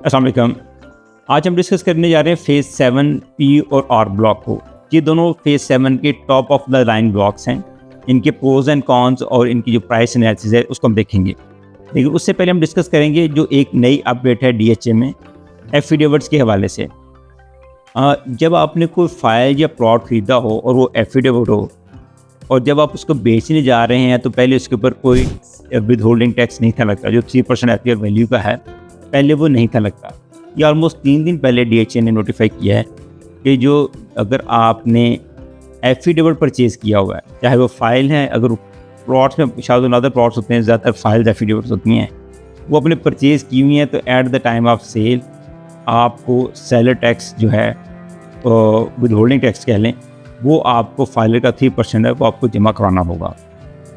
अस्सलाम वालेकुम। आज हम डिस्कस करने जा रहे हैं फेज़ 7 पी और आर ब्लॉक को। ये दोनों फेज़ 7 के top of the line blocks हैं। इनके प्रोज एंड कॉन्स और इनकी जो प्राइस एनालिसिस है उसको हम देखेंगे। लेकिन उससे पहले हम डिस्कस करेंगे जो एक नई अपडेट है डीएचए में एफिडेविट्स के हवाले से। जब आपने कोई फाइल या प्लॉट खरीदा हो और वो एफिडेविट हो और जब आप उसको बेचने जा रहे हैं तो पहले उसके ऊपर कोई विद होल्डिंग टैक्स नहीं था लगता, जो 3% एफआईआर वैल्यू का है पहले वो नहीं था लगता। ये ऑलमोस्ट 3 दिन पहले डीएचए ने नोटिफाई किया है कि जो अगर आपने एफिडेविट परचेज़ किया हुआ है, चाहे वो फाइल है, अगर प्लॉट्स में शायद अदर प्लॉट्स होते हैं, ज़्यादातर फाइल्स एफिडेविट्स होती हैं, वो अपने परचेज़ की हुई हैं, तो at the time of sale आपको सेलर टैक्स जो है विद होल्डिंग टैक्स कह लें, वो आपको फाइलर का 3% है वो आपको जमा कराना होगा।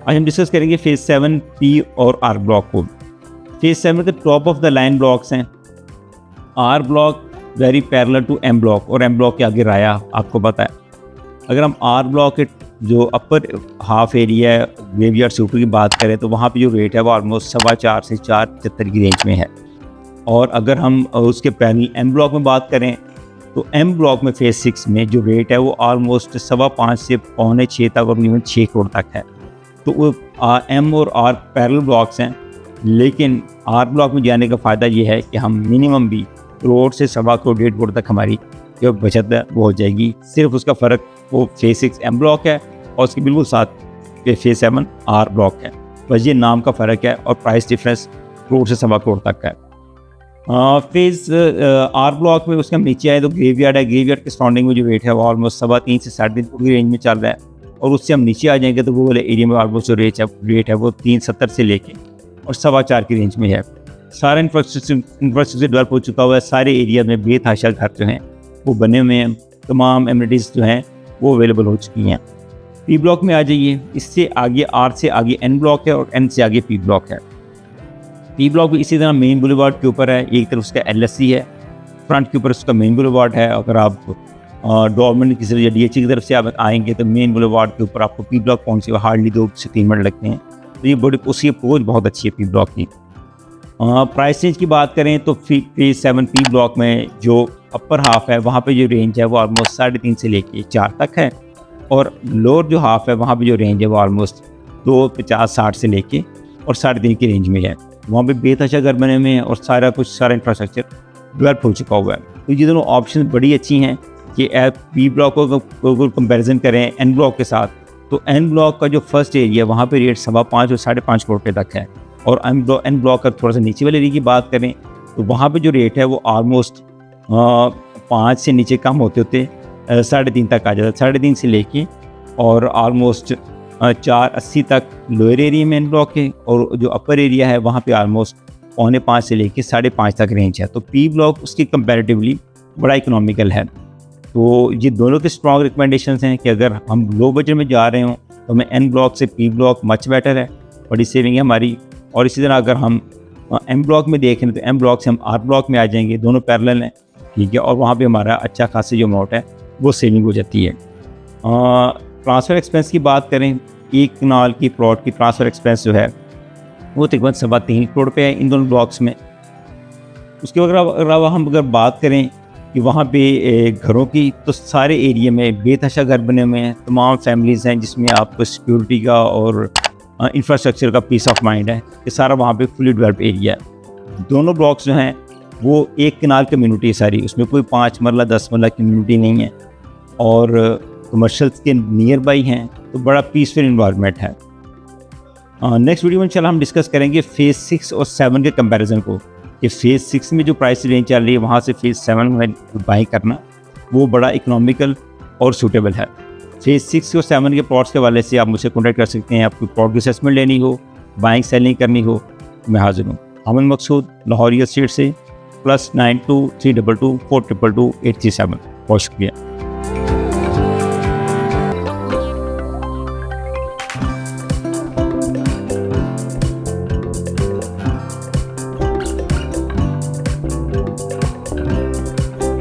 आज हम डिस्कस करेंगे फेज़ 7 पी और आर ब्लॉक को। फेज़ 7 के top of the line blocks हैं। R block very parallel to M block और एम ब्लॉक के आगे राया आपको पता है। अगर हम आर ब्लॉक के जो अपर हाफ एरिया है ग्रेवयार्ड सूटर की बात करें तो वहाँ पे जो रेट है वो ऑलमोस्ट 4.25 से 4.75 की रेंज में है। और अगर हम उसके पैरेलल एम ब्लॉक में बात करें तो एम ब्लॉक में फेज़ 6 में जो रेट है वो ऑलमोस्ट 5.25 से 5.25 तक और इवन 6 करोड़ तक है। तो वो एम और आर पैरेलल ब्लॉक्स हैं, लेकिन आर ब्लॉक में जाने का फ़ायदा ये है कि हम मिनिमम भी करोड़ से 1.25 करोड़ 1.5 करोड़ तक हमारी जो बचत है वो हो जाएगी। सिर्फ उसका फ़र्क वो फेज़ 6 एम ब्लॉक है और उसके बिल्कुल साथ फेज़ 7 आर ब्लॉक है, बस ये नाम का फ़र्क है और प्राइस डिफरेंस करोड़ से 1.25 करोड़ तक है। फेज़ आर ब्लॉक में उसके हम नीचे आए तो ग्रेवयार्ड है। ग्रेवयार्ड के सराउंडिंग में जो रेट है वो ऑलमोस्ट 3.25 से 3.5 करोड़ की रेंज में चल रहा है। और उससे हम नीचे आ जाएंगे तो वो वाले एरिया में ऑलमोस्ट जो रेट है वो 3.70 से लेके और 4.25 की रेंज में है। सारा इंफ्रास्ट्रक्चर डेवलप हो चुका हुआ है। सारे एरिया में बेतहाशा घर जो हैं वो बने हुए हैं, तमाम एमिनिटीज़ जो हैं वो अवेलेबल हो चुकी हैं। पी ब्लॉक में आ जाइए। इससे आगे आर से आगे एन ब्लॉक है और एन से आगे पी ब्लॉक है। पी ब्लॉक भी इसी तरह मेन बुलेवार्ड के ऊपर है। एक तरफ उसका एलएससी है, फ्रंट के ऊपर उसका मेन बुलेवार्ड है। अगर आप गवर्नमेंट की तरफ या डीएचए की तरफ से आप आएंगे तो मेन बुलेवार्ड के ऊपर आपको पी ब्लॉक पहुँचे हार्डली 2 से 3 मिनट लगते हैं। तो ये बड़ी उसकी अप्रोच बहुत अच्छी है पी ब्लॉक की। प्राइस रेंज की बात करें तो फेज़ 7 पी ब्लॉक में जो अपर हाफ है वहाँ पे जो रेंज है वो ऑलमोस्ट 3.5 से लेके 4 तक है। और लोअर जो हाफ है वहाँ पे जो रेंज है वो ऑलमोस्ट 2.50-60 से लेके और 3.5 की रेंज में है। वहाँ पे बेतहाशा घर बने हुए हैं और सारा इंफ्रास्ट्रक्चर डेवलप हो चुका हुआ है। तो ये दोनों ऑप्शन बड़ी अच्छी हैं कि पी ब्लॉक को कंपेरिजन करें एन ब्लॉक के साथ, तो एन ब्लॉक का जो फर्स्ट एरिया है वहाँ पे रेट 5.25 और 5.5 करोड़ रुपये तक है। और एन ब्लॉक का थोड़ा सा नीचे वाले एरिया की बात करें तो वहाँ पे जो रेट है वो ऑलमोस्ट 5 से नीचे कम होते 3.5 तक आ जाता है। 3.5 से लेके और ऑलमोस्ट 4.80 तक लोअर एरिया में एन ब्लॉक के, और जो अपर एरिया है वहाँ पे ऑलमोस्ट 4.25 से लेके 5.5 तक रेंज है। तो पी ब्लॉक उसकी कंपैरेटिवली बड़ा इकोनॉमिकल है। तो ये दोनों के स्ट्रॉन्ग रिकमेंडेशंस हैं कि अगर हम लो बजट में जा रहे हों तो हमें एन ब्लॉक से पी ब्लॉक मच बेटर है, बड़ी सेविंग है हमारी। और इसी तरह अगर हम एम ब्लॉक में देखें तो एम ब्लॉक से हम आर ब्लॉक में आ जाएंगे, दोनों पैरेलल हैं, ठीक है। और वहाँ पे हमारा अच्छा खासी जो अमाउंट है वो सेविंग हो जाती है। ट्रांसफ़र एक्सपेंस की बात करें, एक कनाल की प्लॉट की ट्रांसफ़र एक्सपेंस जो है वो तकरीबन 3.25 करोड़ रुपये है इन दोनों ब्लॉक्स में। उसके अलावा हम अगर बात करें कि वहाँ पे घरों की, तो सारे एरिया में बेतहाशा घर बने हुए हैं, तमाम फैमिलीज़ हैं जिसमें आपको सिक्योरिटी का और इंफ्रास्ट्रक्चर का पीस ऑफ माइंड है कि सारा वहाँ पे फुली डेवलप एरिया है। दोनों ब्लॉक्स जो हैं वो एक कनाल कम्युनिटी है सारी, उसमें कोई 5 मरला 10 मरला कम्युनिटी नहीं है और कमर्शल्स के नियर बाई हैं, तो बड़ा पीसफुल इन्वायरमेंट है। नेक्स्ट वीडियो में इंशाल्लाह हम डिस्कस करेंगे फेज़ 6 और 7 के कंपैरिजन को, कि फेज़ 6 में जो प्राइस रेंज चल रही है वहाँ से फेज़ 7 में बाई करना वो बड़ा इकोनॉमिकल और सूटेबल है। फेज़ 6 और 7 के प्लॉट्स के वाले से आप मुझसे कॉन्टैक्ट कर सकते हैं। आपको प्लॉट की असेसमेंट लेनी हो, बाइंग सेलिंग करनी हो, मैं हाजिर हूँ। अमन मकसूद, लाहौर रियल एस्टेट से, +92 322 422 837। बहुत शुक्रिया।